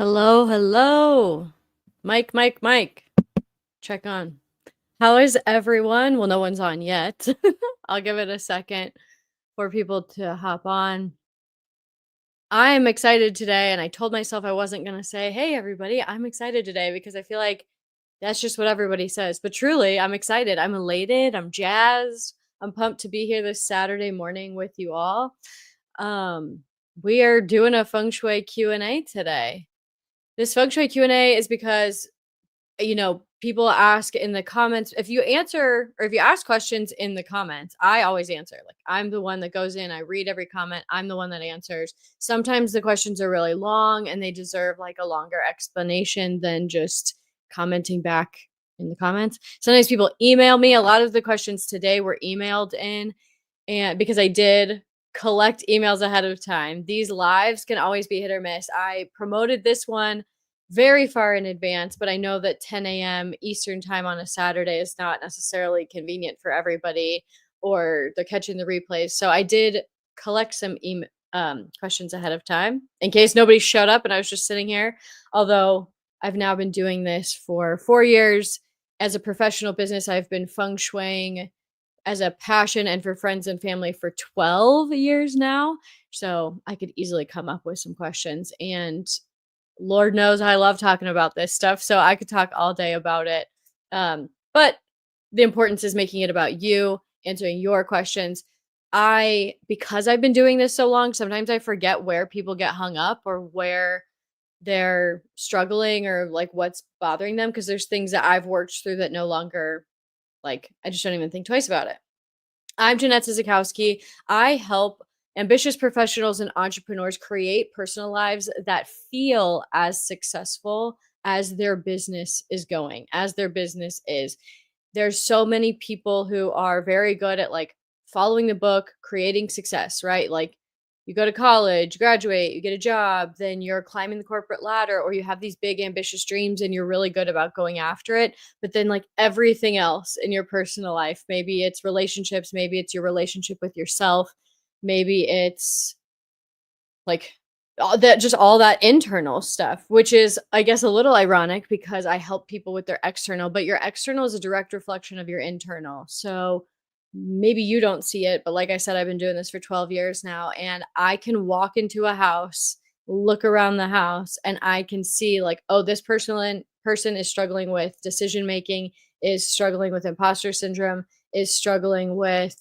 Hello, hello. Mike. Check on. How is everyone? Well, no one's on yet. I'll give it a second for people to hop on. I'm excited today, and I told myself I wasn't going to say, "Hey, everybody, I'm excited today," because I feel like that's just what everybody says. But truly, I'm excited. I'm elated. I'm jazzed. I'm pumped to be here this Saturday morning with you all. Um, we are doing a feng shui Q&A today. This feng shui Q&A is because people ask in the comments. If you answer or if you ask questions in the comments, I always answer. Like, I'm the one that goes in, I read every comment, I'm the one that answers. Sometimes the questions are really long and they deserve like a longer explanation than just commenting back in the comments. Sometimes people email me. A lot of the questions today were emailed in, and because I did collect emails ahead of time. These lives can always be hit or miss. I promoted this one very far in advance, but I know that 10 a.m. Eastern time on a Saturday is not necessarily convenient for everybody, or they're catching the replays. So I did collect some questions ahead of time in case nobody showed up and I was just sitting here. Although I've now been doing this for 4 years as a professional business, I've been feng shuiing as a passion and for friends and family for 12 years now. So I could easily come up with some questions. And Lord knows I love talking about this stuff. So I could talk all day about it. But the importance is making it about you, answering your questions. Because I've been doing this so long, sometimes I forget where people get hung up or where they're struggling or like what's bothering them. Cause there's things that I've worked through that no longer, like, I just don't even think twice about it. I'm Jeanette Zizikowski. I help ambitious professionals and entrepreneurs create personal lives that feel as successful as their business is going, as their business is. There's so many people who are very good at like following the book, creating success, right? Like, you go to college, graduate, you get a job, then you're climbing the corporate ladder, or you have these big ambitious dreams and you're really good about going after it. But then, like everything else in your personal life, maybe it's relationships, maybe it's your relationship with yourself, maybe it's like all that internal stuff, which is, I guess, a little ironic because I help people with their external, but your external is a direct reflection of your internal. So maybe you don't see it, but like I said, I've been doing this for 12 years now, and I can walk into a house, look around the house, and I can see like, oh, this person is struggling with decision making, is struggling with imposter syndrome, is struggling with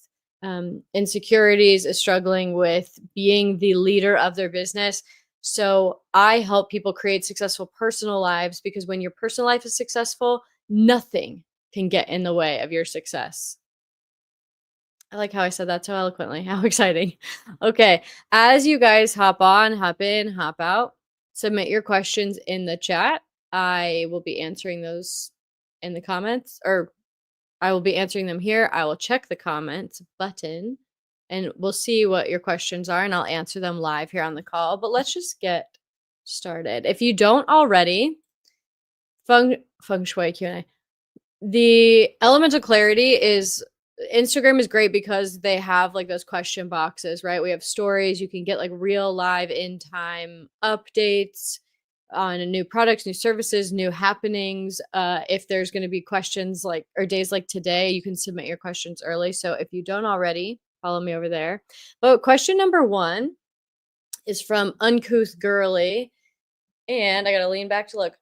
insecurities, is struggling with being the leader of their business. So I help people create successful personal lives, because when your personal life is successful, nothing can get in the way of your success. I like how I said that so eloquently. How exciting. Okay. As you guys hop on, hop in, hop out, submit your questions in the chat. I will be answering those in the comments, or I will be answering them here. I will check the comments button and we'll see what your questions are, and I'll answer them live here on the call. But let's just get started. If you don't already, feng shui Q&A. The elemental clarity is, Instagram is great because they have like those question boxes, right? We have stories. You can get like real live in time updates on new products, new services, new happenings. If there's going to be questions like, or days like today, you can submit your questions early. So if you don't already, follow me over there. But question number 1 is from Uncouth Girly. And I got to lean back to look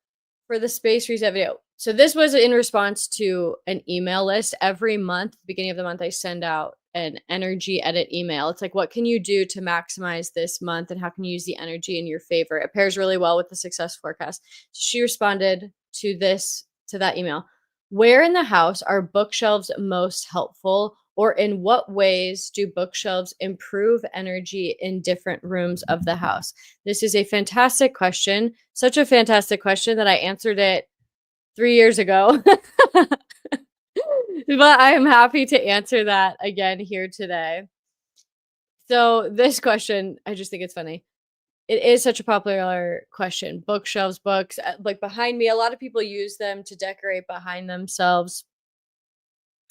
for the space reset video. So this was in response to an email list. Every month, beginning of the month, I send out an energy edit email. It's like, what can you do to maximize this month, and how can you use the energy in your favor? It pairs really well with the success forecast. She responded to that email. Where in the house are bookshelves most helpful, or in what ways do bookshelves improve energy in different rooms of the house? This is a fantastic question. Such a fantastic question that I answered it 3 years ago. But I am happy to answer that again here today. So this question, I just think it's funny. It is such a popular question. Bookshelves, books, like behind me, a lot of people use them to decorate behind themselves,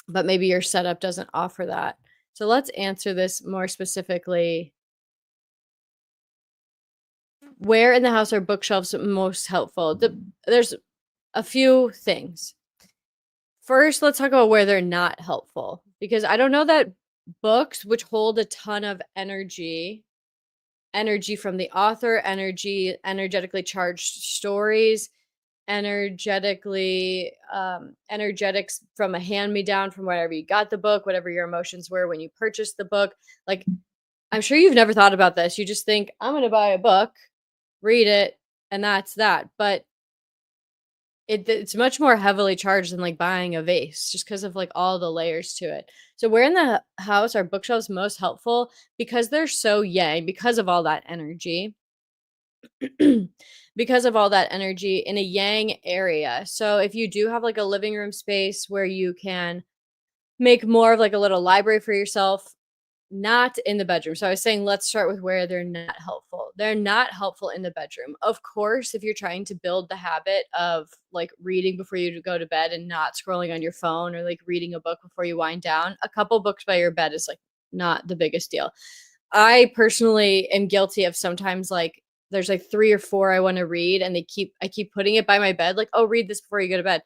but maybe your setup doesn't offer that. So let's answer this more specifically Where in the house are bookshelves most helpful? There's a few things. First, let's talk about where they're not helpful because I don't know that books, which hold a ton of energy from the author, energetically charged stories, energetics from a hand me down from wherever you got the book, whatever your emotions were when you purchased the book. Like, I'm sure you've never thought about this. You just think, I'm going to buy a book, read it, and that's that. But it's much more heavily charged than like buying a vase just because of like all the layers to it. So where in the house are bookshelves most helpful? Because they're so yang, because of all that energy. Because of all that energy in a yang area. So if you do have like a living room space where you can make more of like a little library for yourself, not in the bedroom. So I was saying, let's start with where they're not helpful. They're not helpful in the bedroom. Of course, if you're trying to build the habit of like reading before you go to bed and not scrolling on your phone or like reading a book before you wind down, a couple books by your bed is like not the biggest deal. I personally am guilty of sometimes like there's like 3 or 4 I want to read and I keep putting it by my bed like, "Oh, read this before you go to bed."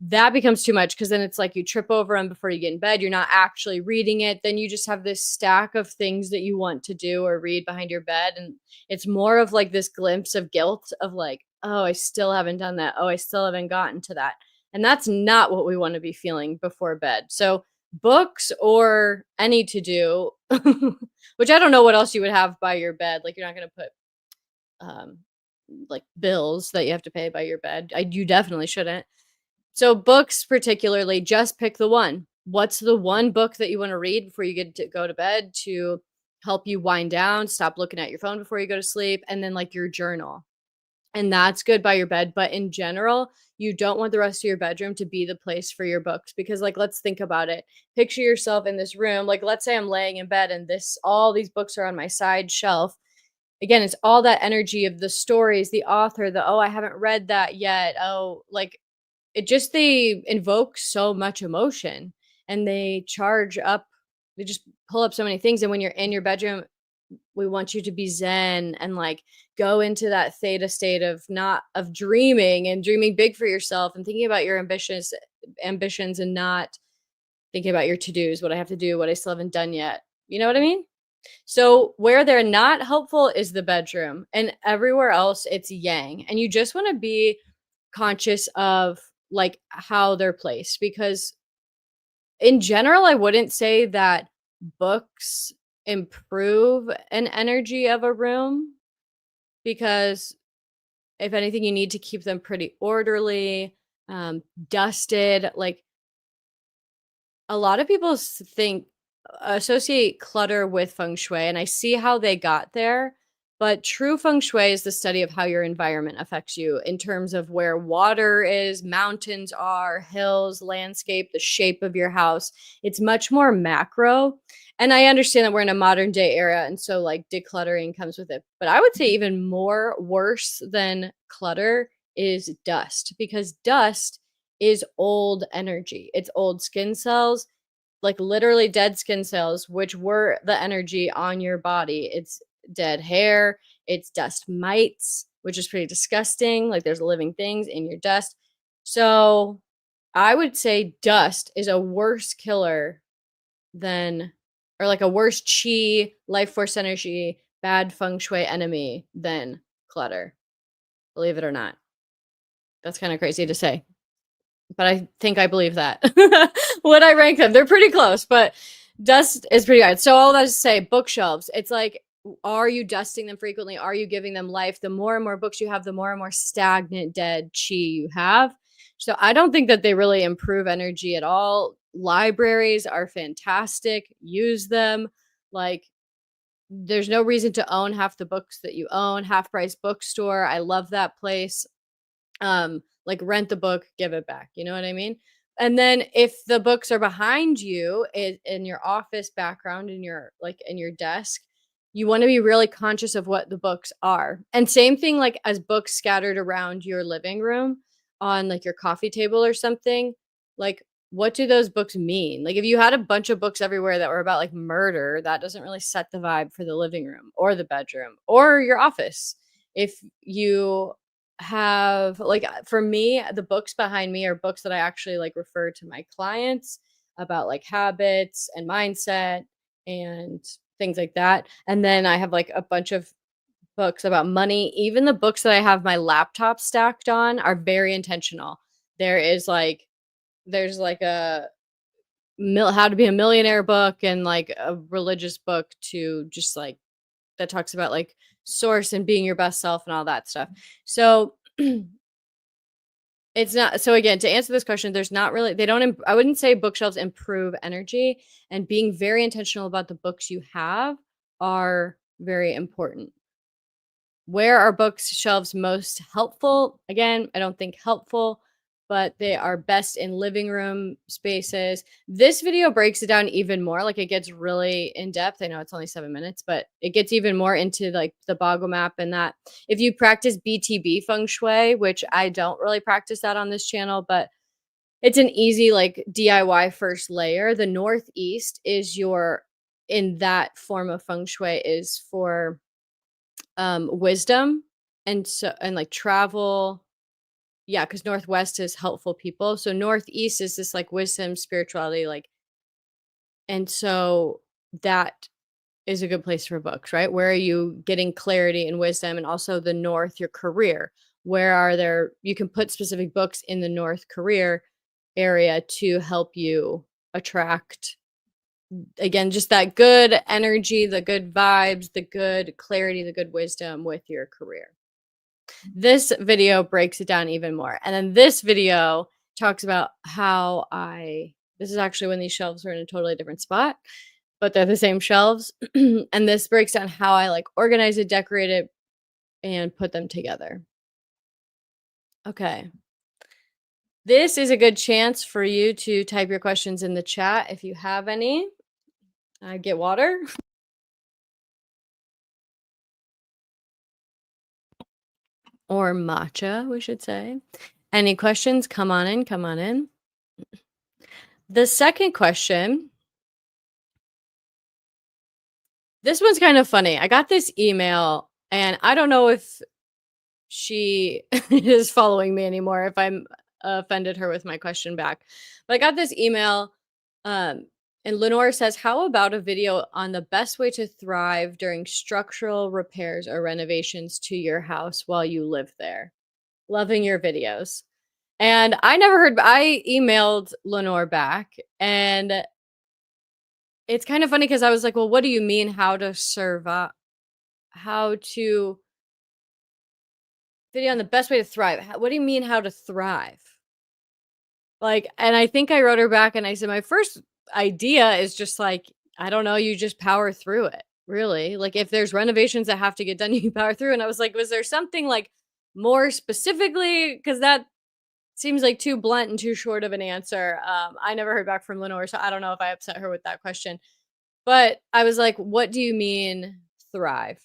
That becomes too much because then it's like you trip over them before you get in bed. You're not actually reading it. Then you just have this stack of things that you want to do or read behind your bed. And it's more of like this glimpse of guilt of like, oh, I still haven't done that. Oh, I still haven't gotten to that. And that's not what we want to be feeling before bed. So, books or any to do, which I don't know what else you would have by your bed. Like, you're not going to put um, like bills that you have to pay by your bed. You definitely shouldn't. So books particularly, just pick the one. What's the one book that you want to read before you get to go to bed to help you wind down, stop looking at your phone before you go to sleep, and then like your journal. And that's good by your bed, but in general, you don't want the rest of your bedroom to be the place for your books because like let's think about it. Picture yourself in this room, like let's say I'm laying in bed and this all these books are on my side shelf. Again, it's all that energy of the stories, the author, the oh, I haven't read that yet. Oh, like they invoke so much emotion and they charge up, they just pull up so many things. And when you're in your bedroom, we want you to be zen and like go into that theta state of not of dreaming and dreaming big for yourself and thinking about your ambitions and not thinking about your to-dos, what I have to do, what I still haven't done yet. You know what I mean? So where they're not helpful is the bedroom, and everywhere else it's yang. And you just want to be conscious of like how they're placed because in general I wouldn't say that books improve an energy of a room because if anything you need to keep them pretty orderly, dusted. Like a lot of people think associate clutter with feng shui, and I see how they got there. But true feng shui is the study of how your environment affects you in terms of where water is, mountains are, hills, landscape, the shape of your house. It's much more macro. And I understand that we're in a modern day era, and so like decluttering comes with it. But I would say even more worse than clutter is dust because dust is old energy. It's old skin cells, like literally dead skin cells, which were the energy on your body. It's dead hair, it's dust mites, which is pretty disgusting. Like there's living things in your dust. So I would say dust is a worse killer than, or like a worse chi, life force energy, bad feng shui enemy than clutter. Believe it or not. That's kind of crazy to say, but I think I believe that. When I rank them, they're pretty close, but dust is pretty hard. So all that is to say, bookshelves. It's like, are you dusting them frequently? Are you giving them life? The more and more books you have, the more and more stagnant, dead chi you have. So I don't think that they really improve energy at all. Libraries are fantastic. Use them. Like, there's no reason to own half the books that you own. Half Price Bookstore. I love that place. Like rent the book, give it back, you know what I mean? And then if the books are behind you in your office background, in your like in your desk, you want to be really conscious of what the books are. And same thing like as books scattered around your living room on like your coffee table or something, like what do those books mean? Like if you had a bunch of books everywhere that were about like murder, that doesn't really set the vibe for the living room or the bedroom or your office. If you have like for me, the books behind me are books that I actually like refer to my clients about like habits and mindset and things like that. And then I have like a bunch of books about money. Even the books that I have my laptop stacked on are very intentional. There is like there's like a how to be a millionaire book and like a religious book to just like that talks about like source and being your best self and all that stuff. So it's not so again to answer this question, there's not really they don't I wouldn't say bookshelves improve energy, and being very intentional about the books you have are very important. Where are bookshelves most helpful? Again, I don't think helpful, but they are best in living room spaces. This video breaks it down even more. Like it gets really in depth. I know it's only 7 minutes, but it gets even more into like the boggle map and that. If you practice BTB feng shui, which I don't really practice that on this channel, but it's an easy like DIY first layer. The northeast is your in that form of feng shui is for wisdom and so and like travel. Yeah, because northwest is helpful people. So northeast is this like wisdom, spirituality, like and so that is a good place for books, right? Where are you getting clarity and wisdom? And also the north, your career. Where are there you can put specific books in the north career area to help you attract again just that good energy, the good vibes, the good clarity, the good wisdom with your career. This video breaks it down even more. And then this video talks about how this is actually when these shelves are in a totally different spot, but they're the same shelves. And this breaks down how I like organize it, decorate it, and put them together. Okay. This is a good chance for you to type your questions in the chat if you have any. Get water. Or matcha, we should say. Any questions? Come on in, come on in. The second question, this one's kind of funny. I got this email, and I don't know if she is following me anymore, if I'm offended her with my question back. But I got this email, and Lenore says, how about a video on the best way to thrive during structural repairs or renovations to your house while you live there? Loving your videos. And I emailed Lenore back, and it's kind of funny because I was like, well, what do you mean how to survive? How to video on the best way to thrive? What do you mean how to thrive? Like, and I think I wrote her back and I said, my first idea is just like, I don't know, you just power through it, really. Like, if there's renovations that have to get done, you power through. And I was like, was there something like more specifically? Because that seems like too blunt and too short of an answer. I never heard back from Lenore, so I don't know if I upset her with that question. But I was like, what do you mean thrive?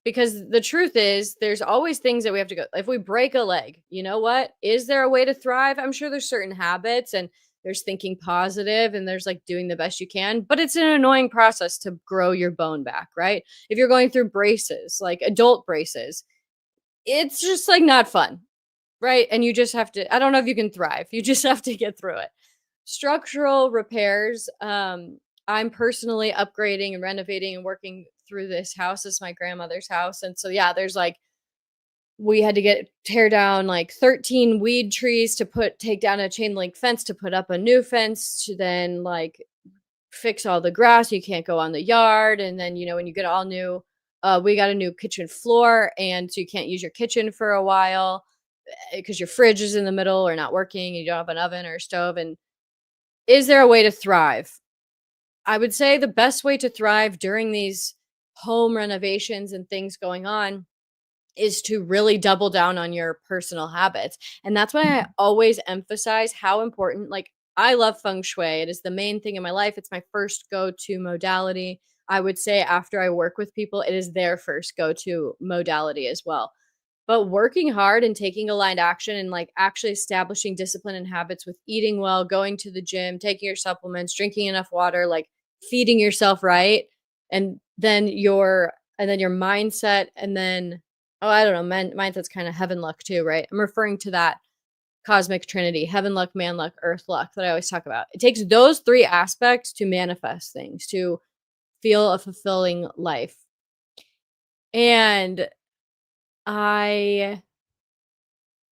Because the truth is, there's always things that we have to go. If we break a leg, you know what? Is there a way to thrive? I'm sure there's certain habits and there's thinking positive and there's like doing the best you can, but it's an annoying process to grow your bone back, right? If you're going through braces, like adult braces, it's just like not fun, right? And you just have to, I don't know if you can thrive. You just have to get through it. Structural repairs, I'm personally upgrading and renovating and working through this house. This is my grandmother's house. And so, yeah, there's like, we had to tear down like 13 weed trees to take down a chain link fence to put up a new fence to then like fix all the grass. You can't go on the yard. And then, when you get all new, we got a new kitchen floor. And so you can't use your kitchen for a while because your fridge is in the middle or not working. You don't have an oven or a stove. And is there a way to thrive? I would say the best way to thrive during these home renovations and things going on is to really double down on your personal habits. And that's why I always emphasize how important, like, I love feng shui. It is the main thing in my life. It's my first go-to modality. I would say after I work with people, it is their first go-to modality as well. But working hard and taking aligned action and like actually establishing discipline and habits with eating well, going to the gym, taking your supplements, drinking enough water, like feeding yourself right, and then your mindset, and then Oh, I don't know, mine that's kind of heaven luck too, right? I'm referring to that cosmic trinity, heaven luck, man luck, earth luck that I always talk about. It takes those 3 aspects to manifest things, to feel a fulfilling life. And I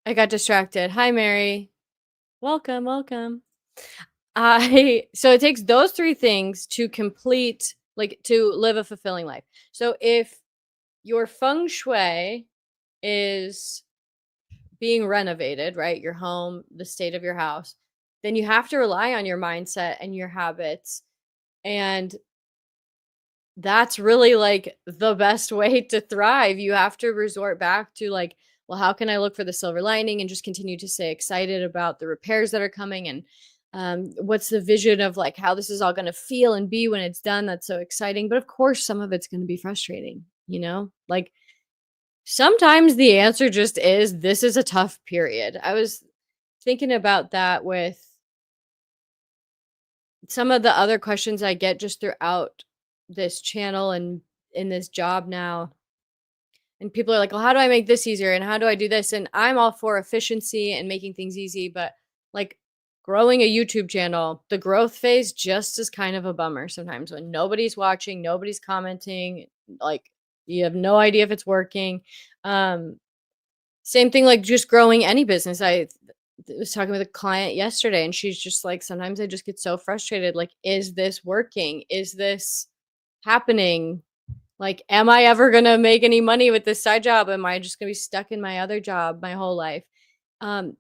I got distracted. Hi, Mary. Welcome, welcome. I so it takes those 3 things to complete like to live a fulfilling life. So if your feng shui is being renovated, right? Your home, the state of your house, then you have to rely on your mindset and your habits. And that's really like the best way to thrive. You have to resort back to like, well, how can I look for the silver lining and just continue to stay excited about the repairs that are coming and what's the vision of like how this is all going to feel and be when it's done. That's so exciting. But of course, some of it's going to be frustrating, like sometimes the answer just is this is a tough period. I was thinking about that with some of the other questions I get just throughout this channel and in this job now. And people are like, well, how do I make this easier? And how do I do this? And I'm all for efficiency and making things easy. But like growing a YouTube channel, the growth phase just is kind of a bummer sometimes when nobody's watching, nobody's commenting, like you have no idea if it's working. Um, Same thing like just growing any business. Was talking with a client yesterday and she's just like, sometimes I just get so frustrated. Like, is this working? Is this happening? Like, am I ever gonna make any money with this side job? Am I just gonna be stuck in my other job my whole life?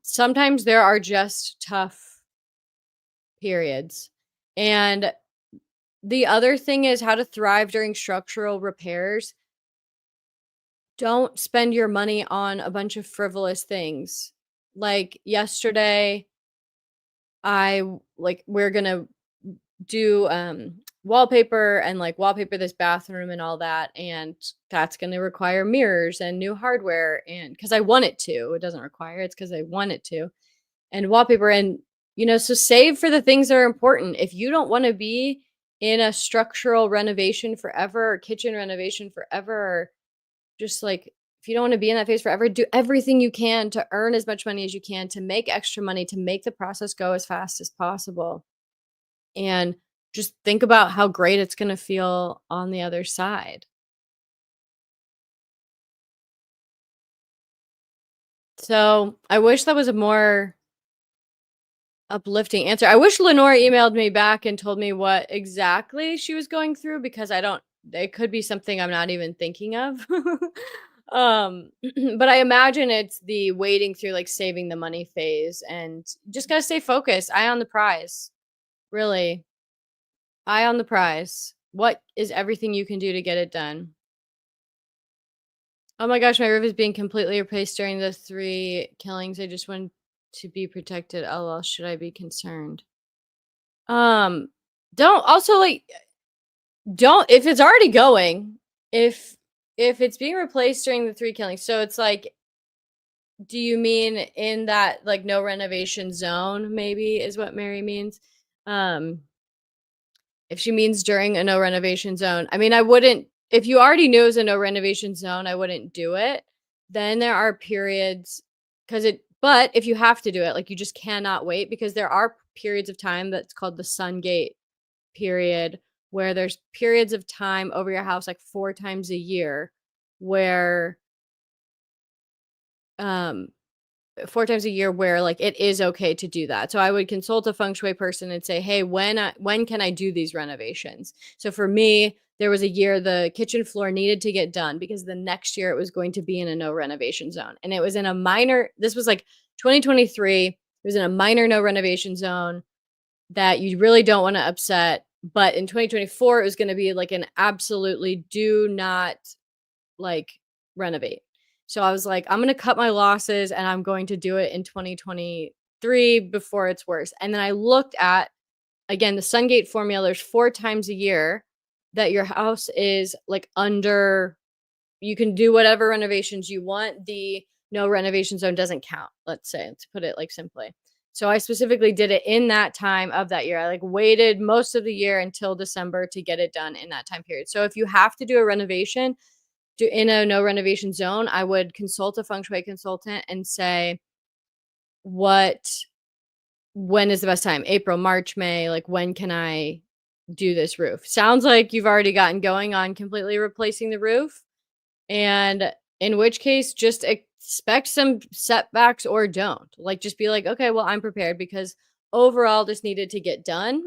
Sometimes there are just tough periods. And the other thing is how to thrive during structural repairs. Don't spend your money on a bunch of frivolous things. Like yesterday, we're gonna do wallpaper and like wallpaper this bathroom and all that, and that's gonna require mirrors and new hardware, and because I want it to, it doesn't require, it's because I want it to, and wallpaper, and so save for the things that are important. If you don't want to be in a structural renovation forever or kitchen renovation forever, or just like if you don't want to be in that phase forever, do everything you can to earn as much money as you can, to make extra money, to make the process go as fast as possible. And just think about how great it's going to feel on the other side. So I wish that was a more uplifting answer. I wish Lenore emailed me back and told me what exactly she was going through because I don't, it could be something I'm not even thinking of. um but I imagine it's the waiting through like saving the money phase and just got to stay focused, eye on the prize. Really, eye on the prize. What is everything you can do to get it done? Oh my gosh, my roof is being completely replaced during the 3 killings. I just want to be protected. LOL, should I be concerned? Um, don't also like don't if it's already going, if if it's being replaced during the 3 killings. So it's like, do you mean in that like no renovation zone maybe is what Mary means? Um, if she means during a no renovation zone. I mean, I wouldn't, if you already knew it was a no renovation zone, I wouldn't do it. Then there are periods but if you have to do it, like you just cannot wait because there are periods of time that's called the sun gate period where there's periods of time over your house like 4 times a year where um 4 times a year where like it is okay to do that. So I would consult a feng shui person and say, "Hey, when can I do these renovations?" So for me, there was a year the kitchen floor needed to get done because the next year it was going to be in a no renovation zone. And it was in a minor, this was like 2023, it was in a minor no renovation zone that you really don't want to upset, but in 2024 it was going to be like an absolutely do not like renovate. So I was like, I'm going to cut my losses and I'm going to do it in 2023 before it's worse. And then I looked at, again, the Sungate formula. There's 4 times a year that your house is like under, you can do whatever renovations you want. The no renovation zone doesn't count, let's say, to put it like simply. So I specifically did it in that time of that year. I like waited most of the year until December to get it done in that time period. So if you have to do a renovation, in a no renovation zone, I would consult a feng shui consultant and say, what when is the best time? April, March, May, like when can I do this roof? Sounds like you've already gotten going on completely replacing the roof. And in which case, just expect some setbacks or don't. Like, just be like, okay, well, I'm prepared because overall this needed to get done.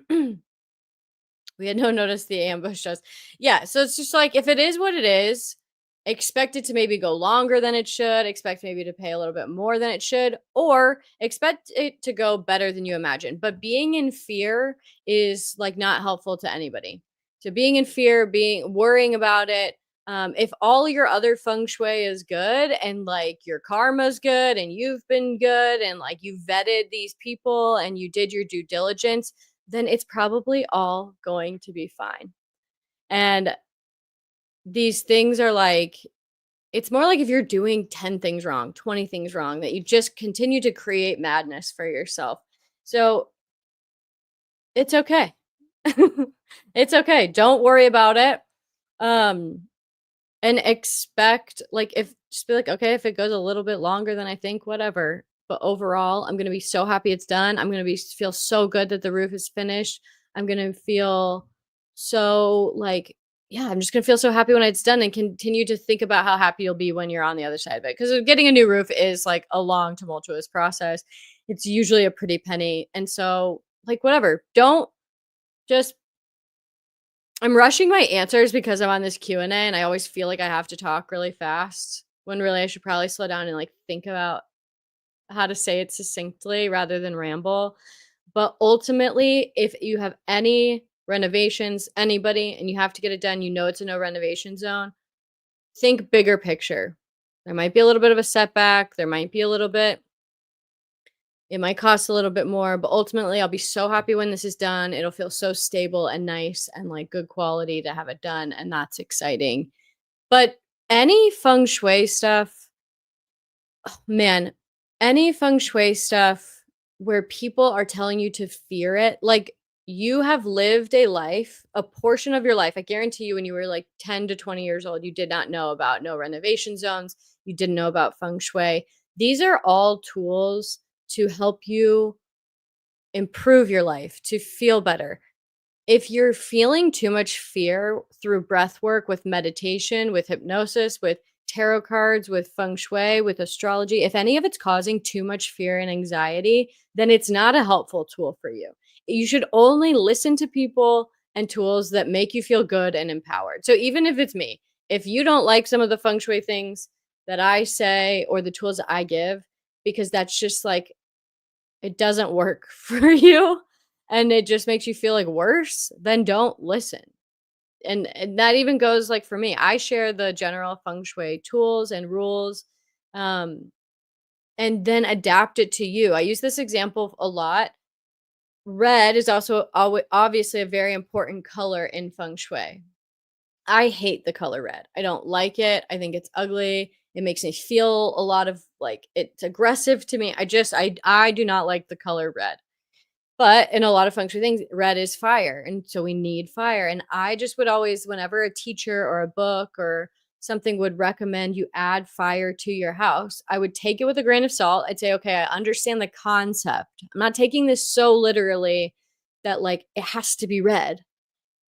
We had no notice the ambushed us. Yeah, so it's just like if it is what it is, expect it to maybe go longer than it should, expect maybe to pay a little bit more than it should, or expect it to go better than you imagine. But being in fear is like not helpful to anybody. So being in fear, being worrying about it, if all your other feng shui is good and like your karma's good and you've been good and like you vetted these people and you did your due diligence, then it's probably all going to be fine. And these things are like, it's more like if you're doing 10 things wrong, 20 things wrong, that you just continue to create madness for yourself. So it's okay. It's okay. Don't worry about it. Um, and expect, like, if just be like, okay, if it goes a little bit longer than I think, whatever. But overall, I'm gonna be so happy it's done. I'm gonna be feel so good that the roof is finished. I'm gonna feel so like, yeah, I'm just gonna feel so happy when it's done and continue to think about how happy you'll be when you're on the other side of it. Because getting a new roof is like a long, tumultuous process. It's usually a pretty penny. And so, like, whatever. Don't just I'm rushing my answers because I'm on this Q&A and I always feel like I have to talk really fast when really I should probably slow down and like think about how to say it succinctly rather than ramble. But ultimately, if you have any renovations, anybody, and you have to get it done, you know it's a no renovation zone, think bigger picture. There might be a little bit of a setback. There might be a little bit it might cost a little bit more, but ultimately, I'll be so happy when this is done. It'll feel so stable and nice and like good quality to have it done. And that's exciting. But any feng shui stuff, man, any feng shui stuff where people are telling you to fear it, like you have lived a life, a portion of your life. I guarantee you, when you were like 10 to 20 years old, you did not know about no renovation zones. You didn't know about feng shui. These are all tools to help you improve your life, to feel better. If you're feeling too much fear through breath work, with meditation, with hypnosis, with tarot cards, with feng shui, with astrology, if any of it's causing too much fear and anxiety, then it's not a helpful tool for you. You should only listen to people and tools that make you feel good and empowered. So even if it's me, if you don't like some of the feng shui things that I say or the tools that I give, because that's just like it doesn't work for you and it just makes you feel like worse, then don't listen. And that even goes like for me. I share the general feng shui tools and rules, um, and then adapt it to you. I use this example a lot. Red is also obviously a very important color in feng shui. I hate the color red. I don't like it. I think it's ugly. It makes me feel a lot of like it's aggressive to me. I do not like the color red. But in a lot of feng shui things, red is fire. And so we need fire. And I just would always, whenever a teacher or a book or something would recommend you add fire to your house, I would take it with a grain of salt. I'd say, okay, I understand the concept. I'm not taking this so literally that like it has to be red.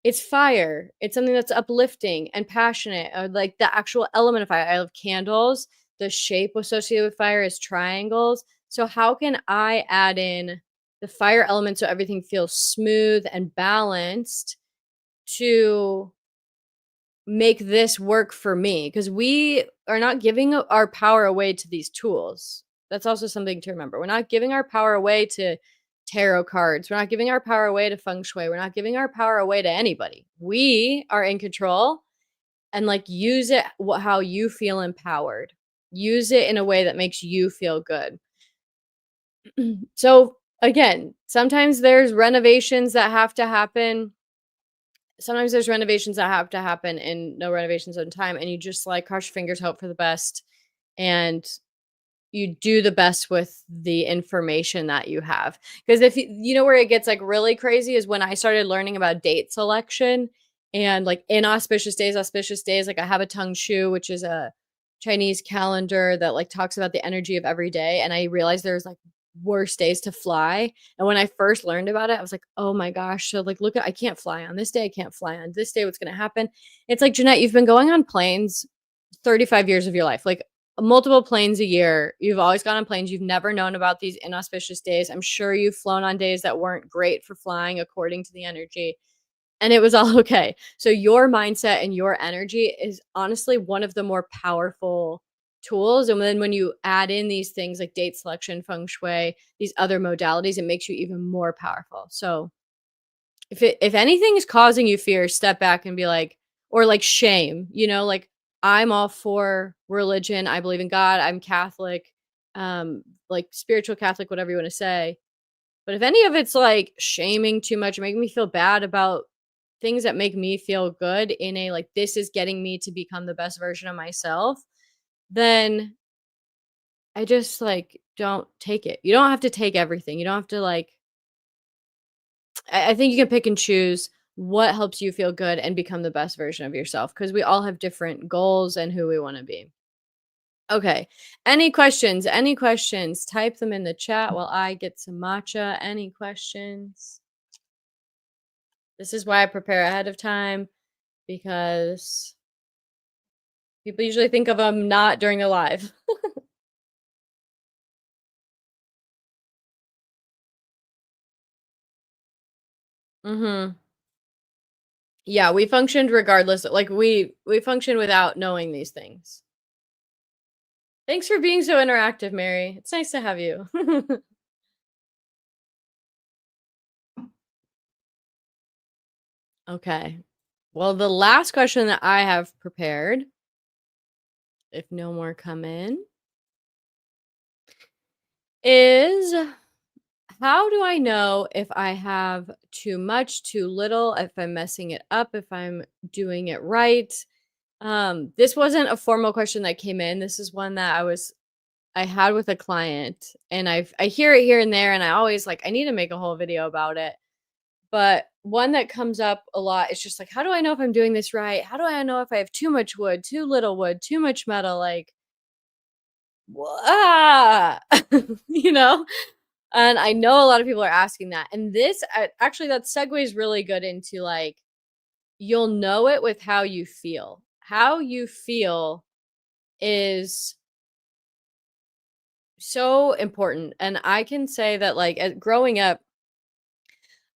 It's fire. It's something that's uplifting and passionate, or like the actual element of fire. I love candles. The shape associated with fire is triangles. So how can I add in the fire element so everything feels smooth and balanced to make this work for me? Because we are not giving our power away to these tools. That's also something to remember. We're not giving our power away to tarot cards. We're not giving our power away to feng shui. We're not giving our power away to anybody. We are in control, and like use it how you feel empowered. Use it in a way that makes you feel good. So again, sometimes there's renovations that have to happen. Sometimes there's renovations that have to happen in no renovations on time, and you just like cross your fingers, hope for the best, and you do the best with the information that you have. Because if you know where it gets like really crazy is when I started learning about date selection And like inauspicious days, auspicious days, like I have a Tung Shu, which is a Chinese calendar that like talks about the energy of every day. And I realized there's like worse days to fly. And when I first learned about it, I was like, oh my gosh. So like look at I can't fly on this day. I can't fly on this day. What's gonna happen? It's like Jeanette, you've been going on planes 35 years of your life. Like multiple planes a year. You've always gone on planes. You've never known about these inauspicious days. I'm sure you've flown on days that weren't great for flying according to the energy and it was all okay. So your mindset and your energy is honestly one of the more powerful tools. And then when you add in these things like date selection, feng shui, these other modalities, it makes you even more powerful. So if anything is causing you fear, step back and be like, or like shame, like I'm all for religion. I believe in God. I'm Catholic, like spiritual Catholic, whatever you want to say. But if any of it's like shaming too much, making me feel bad about things that make me feel good in a like this is getting me to become the best version of myself, then I just like don't take it. You don't have to take everything. You don't have to like I think you can pick and choose what helps you feel good and become the best version of yourself because we all have different goals and who we want to be. Okay. Any questions? Any questions? Type them in the chat while I get some matcha. Any questions? This is why I prepare ahead of time because people usually think of them not during the live. Mhm. Yeah, we functioned regardless. Like we function without knowing these things. Thanks for being so interactive, Mary. It's nice to have you. Okay. Well, the last question that I have prepared, if no more come in, is how do I know if I have too much, too little, if I'm messing it up, if I'm doing it right? This wasn't a formal question that came in. This is one that I had with a client and I hear it here and there and I always like I need to make a whole video about it. But one that comes up a lot is just like how do I know if I'm doing this right? How do I know if I have too much wood, too little wood, too much metal like ah, you know? And I know a lot of people are asking that. And this actually that segues really good into like you'll know it with how you feel. How you feel is so important. And I can say that like growing up,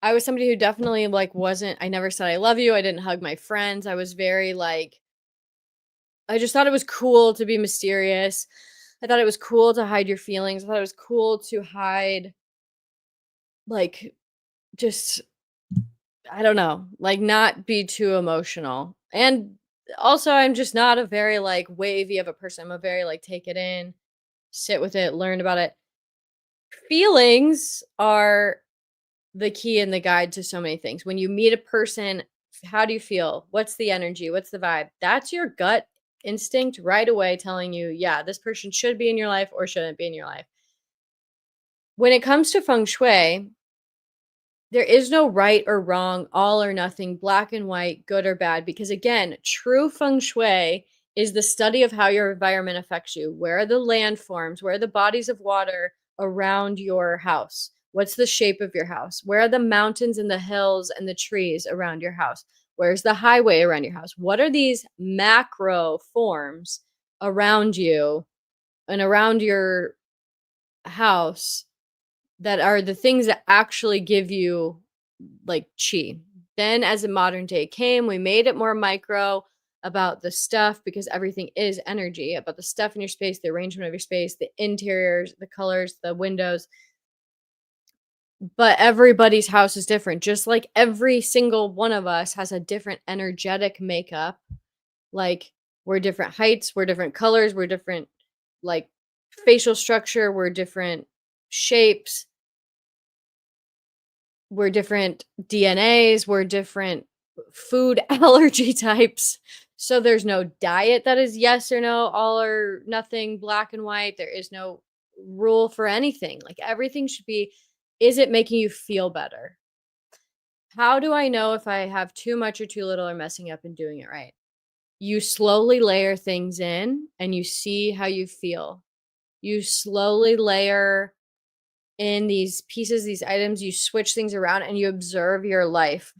I was somebody who definitely like wasn't I never said I love you. I didn't hug my friends. I was very like I just thought it was cool to be mysterious. I thought it was cool to hide your feelings. I thought it was cool to hide like just I don't know, like not be too emotional. And also I'm just not a very like wavy of a person. I'm a very like take it in, sit with it, learn about it. Feelings are the key and the guide to so many things. When you meet a person, how do you feel? What's the energy? What's the vibe? That's your gut instinct right away telling you, yeah, this person should be in your life or shouldn't be in your life. When it comes to feng shui, there is no right or wrong, all or nothing, black and white, good or bad, because again, true feng shui is the study of how your environment affects you. Where are the landforms? Where are the bodies of water around your house? What's the shape of your house? Where are the mountains and the hills and the trees around your house? Where's the highway around your house? What are these macro forms around you and around your house that are the things that actually give you like chi. Then as the modern day came, we made it more micro about the stuff because everything is energy, about the stuff in your space, the arrangement of your space, the interiors, the colors, the windows. But everybody's house is different. Just like every single one of us has a different energetic makeup. Like we're different heights, we're different colors, we're different like facial structure, we're different shapes, we're different DNAs, we're different food allergy types. So there's no diet that is yes or no, all or nothing, black and white. There is no rule for anything. Like everything should be is it making you feel better? How do I know if I have too much or too little or messing up and doing it right? You slowly layer things in and you see how you feel. You slowly layer in these pieces, these items, you switch things around and you observe your life.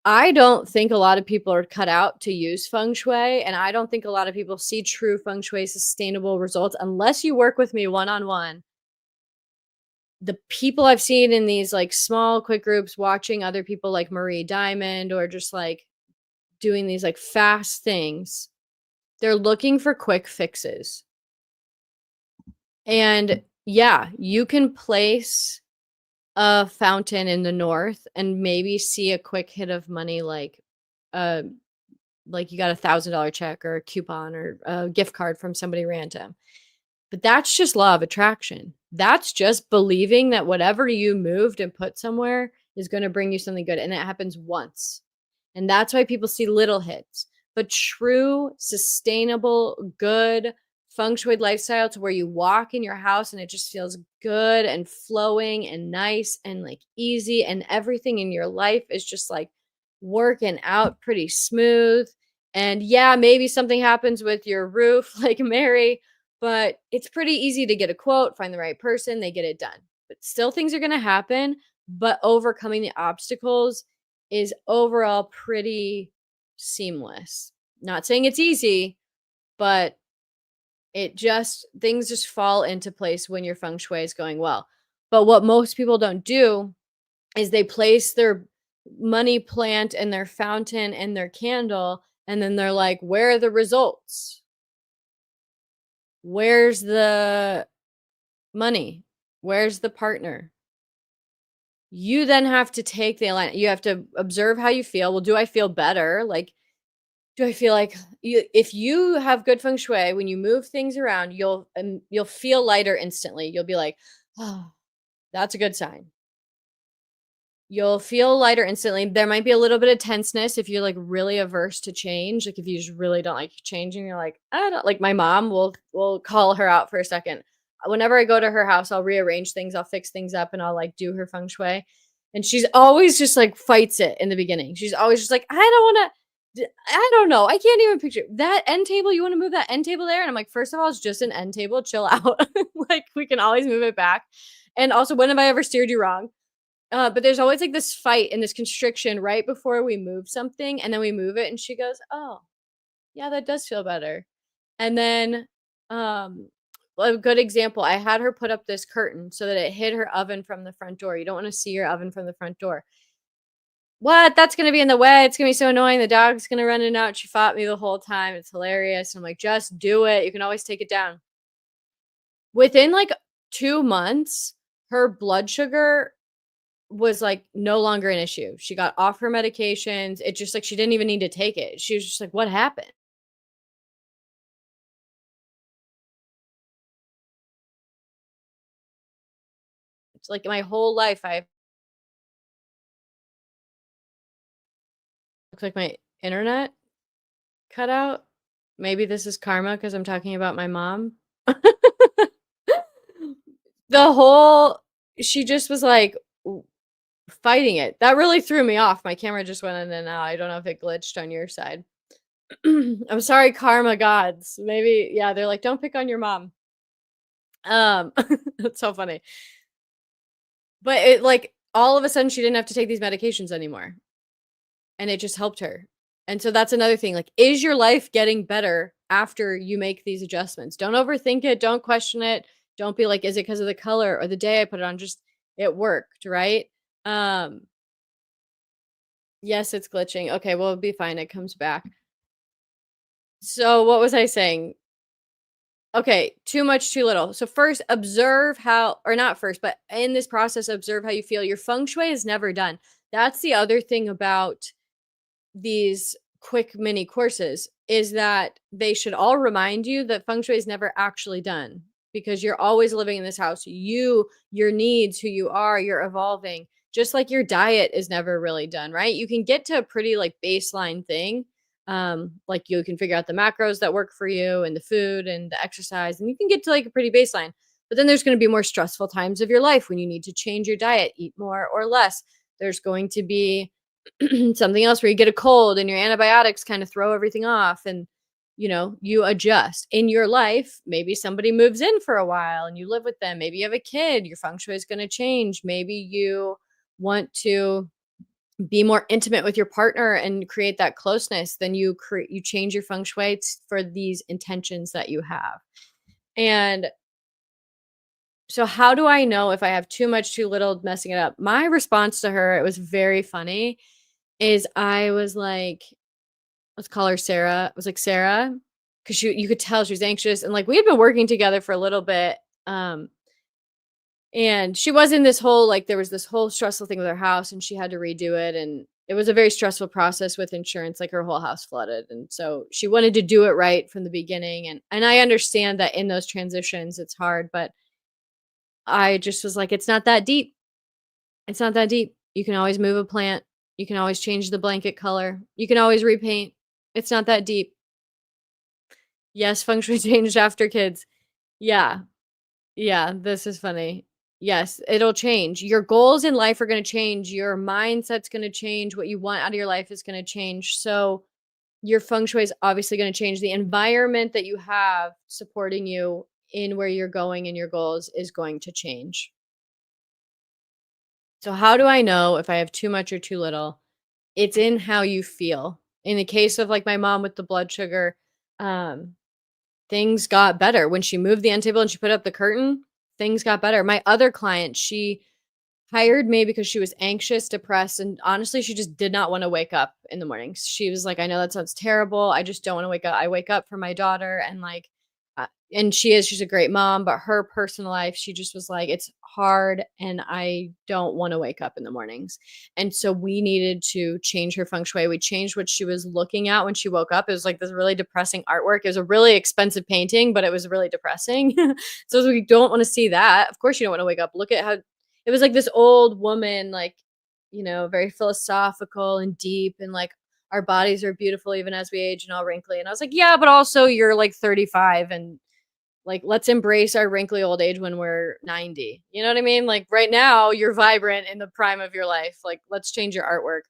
I don't think a lot of people are cut out to use feng shui, and I don't think a lot of people see true feng shui sustainable results unless you work with me one on one. The people I've seen in these like small, quick groups watching other people like Marie Diamond or just like doing these like fast things, they're looking for quick fixes. And yeah, you can place a fountain in the north and maybe see a quick hit of money uh like you got $1,000 check or a coupon or a gift card from somebody random. But that's just law of attraction. That's just believing that whatever you moved and put somewhere is going to bring you something good. And it happens once. And that's why people see little hits. But true, sustainable, good feng shui lifestyle to where you walk in your house and it just feels good and flowing and nice and like easy, and everything in your life is just like working out pretty smooth. And yeah, maybe something happens with your roof, like Mary, but it's pretty easy to get a quote, find the right person, they get it done. But still, things are going to happen. But overcoming the obstacles is overall pretty seamless. Not saying it's easy, but things just fall into place when your feng shui is going well. But what most people don't do is they place their money plant and their fountain and their candle, and then they're like, where are the results? Where's the money? Where's the partner? You then have to take the alignment. You have to observe how you feel. Well, do I feel better? Like, do I feel like if you have good feng shui, when you move things around, you'll feel lighter instantly. You'll be like, oh, that's a good sign. You'll feel lighter instantly. There might be a little bit of tenseness if you're like really averse to change. Like if you just really don't like changing, you're like, I don't like my mom will call her out for a second. Whenever I go to her house, I'll rearrange things, I'll fix things up, and I'll like do her feng shui. And she's always just like fights it in the beginning. She's always just like, I don't want to, I don't know. I can't even picture that end table. You want to move that end table there? And I'm like, first of all, it's just an end table. Chill out. Like we can always move it back. And also, when have I ever steered you wrong? But there's always like this fight and this constriction right before we move something, and then we move it, and she goes, "Oh, yeah, that does feel better." And then, um, a good example, I had her put up this curtain so that it hid her oven from the front door. You don't want to see your oven from the front door. What? That's gonna be in the way. It's gonna be so annoying. The dog's gonna run in and out. She fought me the whole time. It's hilarious. I'm like, just do it. You can always take it down. Within like 2 months, her blood sugar was, like, no longer an issue. She got off her medications. It just, like, she didn't even need to take it. She was just like, "What happened?" It's like my whole life I've looks like my internet cut out. Maybe this is karma because 'cause I'm talking about my mom. The whole she just was, like, w fighting it. That really threw me off. My camera just went in and out. I don't know if it glitched on your side. I'm sorry, karma gods. Maybe yeah, they're like, "Don't pick on your mom." Um, that's so funny. But it like, all of a sudden, she didn't have to take these medications anymore, and it just helped her. And so that's another thing, like, is your life getting better after you make these adjustments? Don't overthink it, don't question it, don't be like, "Is it because of the color or the day I put it on?" Just it worked, right? Um, yes, it's glitching. Okay, well, it'll be fine, it comes back. So what was I saying? Okay, too much, too little. So first, observe how, or not first, but in this process, observe how you feel. Your feng shui is never done. That's the other thing about these quick mini courses is that they should all remind you that feng shui is never actually done because you're always living in this house. Your needs, who you are, you're evolving. Just like your diet is never really done, right? You can get to a pretty like baseline thing. Like you can figure out the macros that work for you and the food and the exercise, and you can get to like a pretty baseline. But then there's going to be more stressful times of your life when you need to change your diet, eat more or less. There's going to be Something else where you get a cold and your antibiotics kind of throw everything off, and you adjust. In your life, maybe somebody moves in for a while and you live with them. Maybe you have a kid, your feng shui is going to change. Maybe you want to be more intimate with your partner and create that closeness. Then you change your feng shui for these intentions that you have. And so how do I know if I have too much, too little, messing it up? My response to her, it was very funny, is I was like, let's call her Sarah. I was like, Sarah, because you could tell she was anxious. And like we had been working together for a little bit. And she was in this whole, like, there was this whole stressful thing with her house and she had to redo it. And it was a very stressful process with insurance, like her whole house flooded. And so she wanted to do it right from the beginning. And I understand that in those transitions it's hard, but I just was like, it's not that deep. It's not that deep. You can always move a plant. You can always change the blanket color. You can always repaint. It's not that deep. Yes, feng shui changed after kids. Yeah. Yeah, this is funny. Yes, it'll change. Your goals in life are going to change. Your mindset's going to change. What you want out of your life is going to change. So, your feng shui is obviously going to change. The environment that you have supporting you in where you're going and your goals is going to change. So, how do I know if I have too much or too little? It's in how you feel. In the case of like my mom with the blood sugar, um, things got better. When she moved the end table and she put up the curtain, things got better. My other client, she hired me because she was anxious, depressed, and honestly, she just did not wanna wake up in the mornings. She was like, "I know that sounds terrible. I just don't wanna wake up. I wake up for my daughter," and, like, and she's a great mom, but her personal life, she just was like, "It's hard, and I don't wanna wake up in the mornings." And so we needed to change her feng shui. We changed what she was looking at when she woke up. It was, like, this really depressing artwork. It was a really expensive painting, but it was really depressing. So we don't wanna see that. Of course, you don't wanna wake up. Look at how it was like this old woman, like, very philosophical and deep, and like, our bodies are beautiful even as we age and all wrinkly. And I was like, yeah, but also you're like 35, and like, let's embrace our wrinkly old age when we're 90. You know what I mean? Like right now, you're vibrant in the prime of your life. Like, let's change your artwork.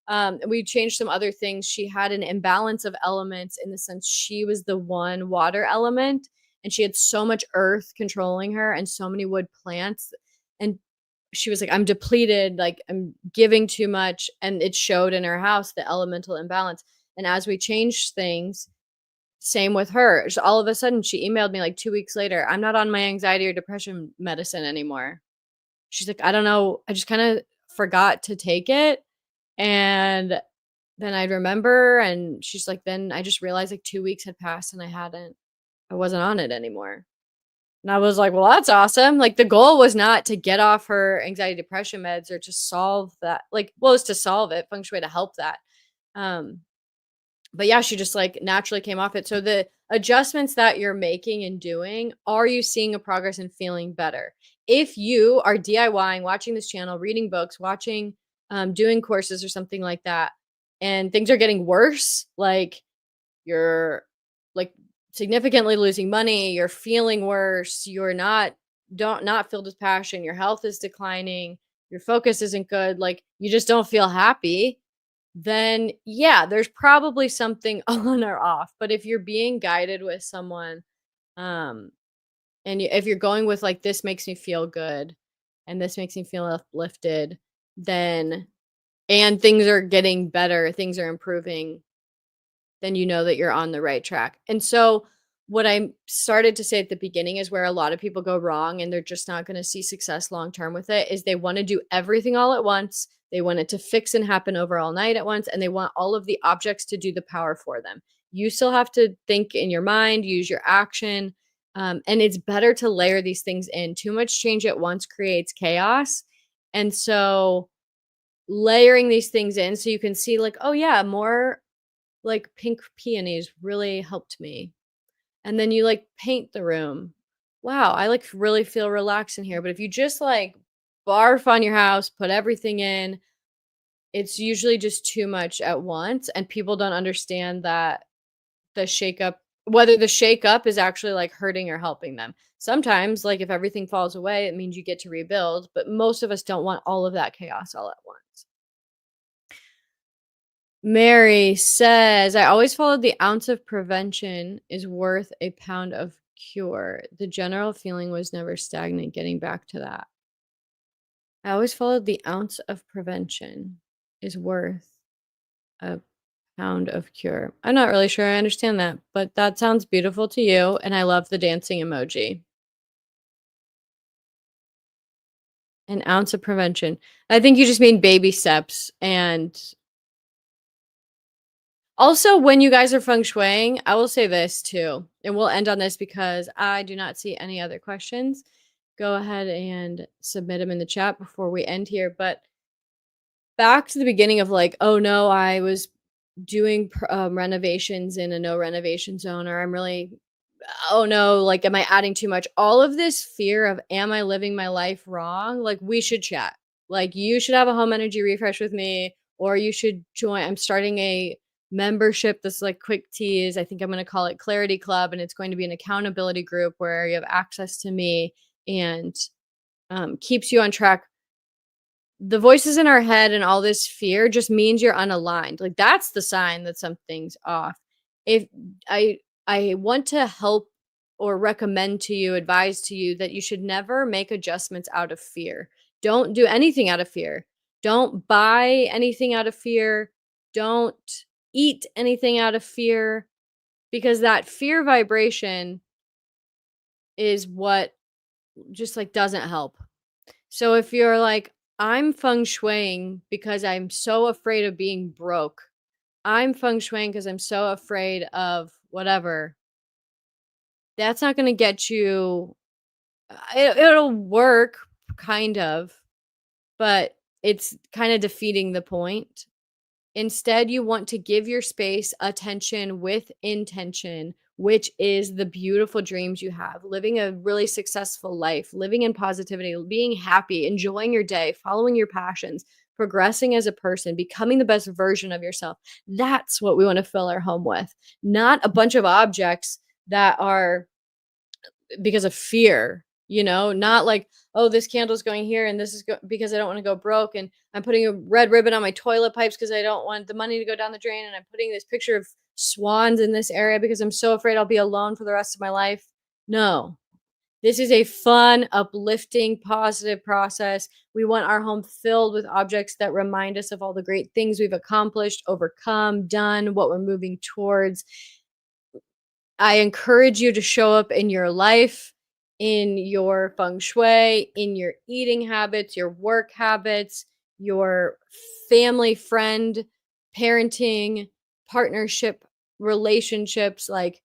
And we changed some other things. She had an imbalance of elements in the sense she was the one water element, and she had so much earth controlling her and so many wood plants. And she was like, I'm depleted, like I'm giving too much. And it showed in her house, the elemental imbalance. And as we changed things, same with her. All of a sudden, she emailed me like 2 weeks later. I'm not on my anxiety or depression medicine anymore. She's like, I don't know. I just kind of forgot to take it. And then I'd remember. And she's like, then I just realized like 2 weeks had passed and I wasn't on it anymore. And I was like, well, that's awesome. Like the goal was not to get off her anxiety depression meds or to solve that. Like, well, it's to solve it, feng shui to help that. Um, but yeah, she just like naturally came off it. So the adjustments that you're making and doing, are you seeing a progress and feeling better? If you are DIYing, watching this channel, reading books, watching, doing courses or something like that, and things are getting worse, like you're like significantly losing money, you're feeling worse, you're not filled with passion, your health is declining, your focus isn't good, like you just don't feel happy, then yeah, there's probably something on or off. But if you're being guided with someone, um, and if you're going with like, this makes me feel good and this makes me feel uplifted, then and things are getting better, things are improving, then you know that you're on the right track. And so what I started to say at the beginning is where a lot of people go wrong and they're just not going to see success long term with it is they want to do everything all at once. They want it to fix and happen over all night at once, and they want all of the objects to do the power for them. You still have to think in your mind, use your action, and it's better to layer these things in. Too much change at once creates chaos. And so layering these things in so you can see like, oh yeah, more like pink peonies really helped me. And then you like paint the room. Wow, I like really feel relaxed in here. But if you just like barf on your house, put everything in, it's usually just too much at once. And people don't understand that the shakeup, whether the shakeup is actually like hurting or helping them. Sometimes, like if everything falls away, it means you get to rebuild. But most of us don't want all of that chaos all at once. Mary says, I always followed the ounce of prevention is worth a pound of cure. The general feeling was never stagnant. Getting back to that. I always followed the ounce of prevention is worth a pound of cure. I'm not really sure I understand that, but that sounds beautiful to you. And I love the dancing emoji. An ounce of prevention. I think you just mean baby steps. And also, when you guys are feng shuiing, I will say this too, and we'll end on this because I do not see any other questions. Go ahead and submit them in the chat before we end here. But back to the beginning of like, oh no, I was doing renovations in a no renovation zone, or I'm really, oh no, like, am I adding too much? All of this fear of, am I living my life wrong? Like, we should chat. Like, you should have a home energy refresh with me, or you should join. I'm starting a membership. This like quick tease. I think I'm going to call it Clarity Club, and it's going to be an accountability group where you have access to me and keeps you on track. The voices in our head and all this fear just means you're unaligned. Like, that's the sign that something's off. If I I want to help or recommend to you, advise to you that you should never make adjustments out of fear. Don't do anything out of fear. Don't buy anything out of fear. Don't eat anything out of fear, because that fear vibration is what just like doesn't help. So if you're like, I'm feng shuiing because I'm so afraid of being broke. I'm feng shuiing because I'm so afraid of whatever. That's not going to get you. It'll work, kind of, but it's kind of defeating the point. Instead, you want to give your space attention with intention, which is the beautiful dreams you have, living a really successful life, living in positivity, being happy, enjoying your day, following your passions, progressing as a person, becoming the best version of yourself. That's what we want to fill our home with, not a bunch of objects that are because of fear, not like, oh, this candle's going here and this is because I don't want to go broke, and I'm putting a red ribbon on my toilet pipes because I don't want the money to go down the drain, and I'm putting this picture of swans in this area because I'm so afraid I'll be alone for the rest of my life. No. This is a fun, uplifting, positive process. We want our home filled with objects that remind us of all the great things we've accomplished, overcome, done, what we're moving towards. I encourage you to show up in your life, in your feng shui, in your eating habits, your work habits, your family, friend, parenting, partnership, relationships, like,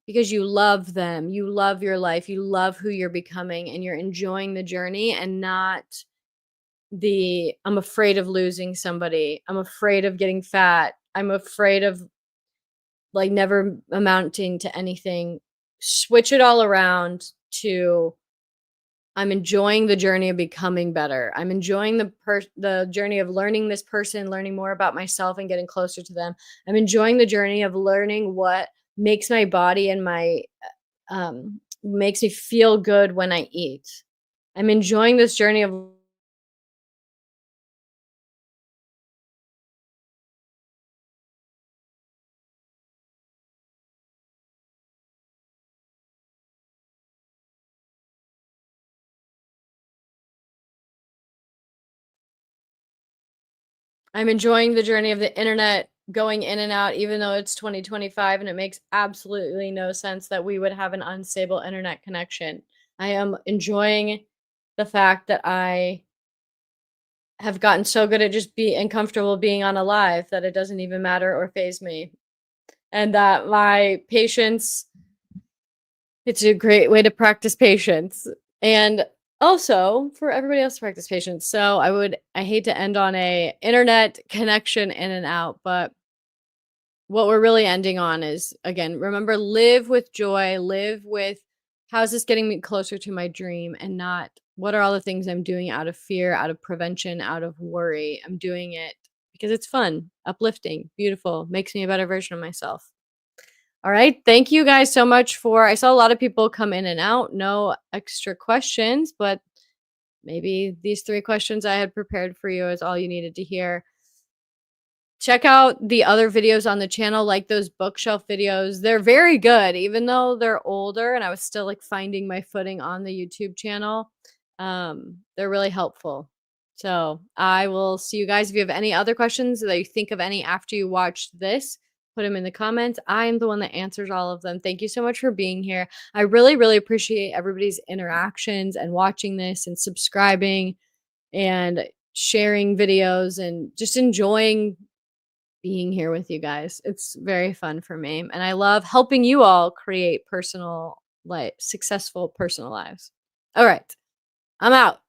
because you love them, you love your life, you love who you're becoming, and you're enjoying the journey and not the, I'm afraid of losing somebody, I'm afraid of getting fat, I'm afraid of like never amounting to anything. Switch it all around to, I'm enjoying the journey of becoming better. I'm enjoying the journey of learning this person, learning more about myself and getting closer to them. I'm enjoying the journey of learning what makes my body and my makes me feel good when I eat. I'm enjoying this journey of, I'm enjoying the journey of the internet going in and out, even though it's 2025 and it makes absolutely no sense that we would have an unstable internet connection. I am enjoying the fact that I have gotten so good at just being comfortable being on a live that it doesn't even matter or phase me. And that my patience, it's a great way to practice patience. And also for everybody else to practice patience. So I hate to end on a internet connection in and out, but what we're really ending on is, again, remember, live with joy, live with, how's this getting me closer to my dream, and not what are all the things I'm doing out of fear, out of prevention, out of worry. I'm doing it because it's fun, uplifting, beautiful, makes me a better version of myself. All right. Thank you guys so much I saw a lot of people come in and out. No extra questions, but maybe these 3 questions I had prepared for you is all you needed to hear. Check out the other videos on the channel, like those bookshelf videos. They're very good, even though they're older and I was still like finding my footing on the YouTube channel. They're really helpful. So I will see you guys. If you have any other questions that you think of any after you watch this, put them in the comments. I am the one that answers all of them. Thank you so much for being here. I really, really appreciate everybody's interactions and watching this and subscribing and sharing videos and just enjoying being here with you guys. It's very fun for me, and I love helping you all create personal, like successful personal lives. All right, I'm out.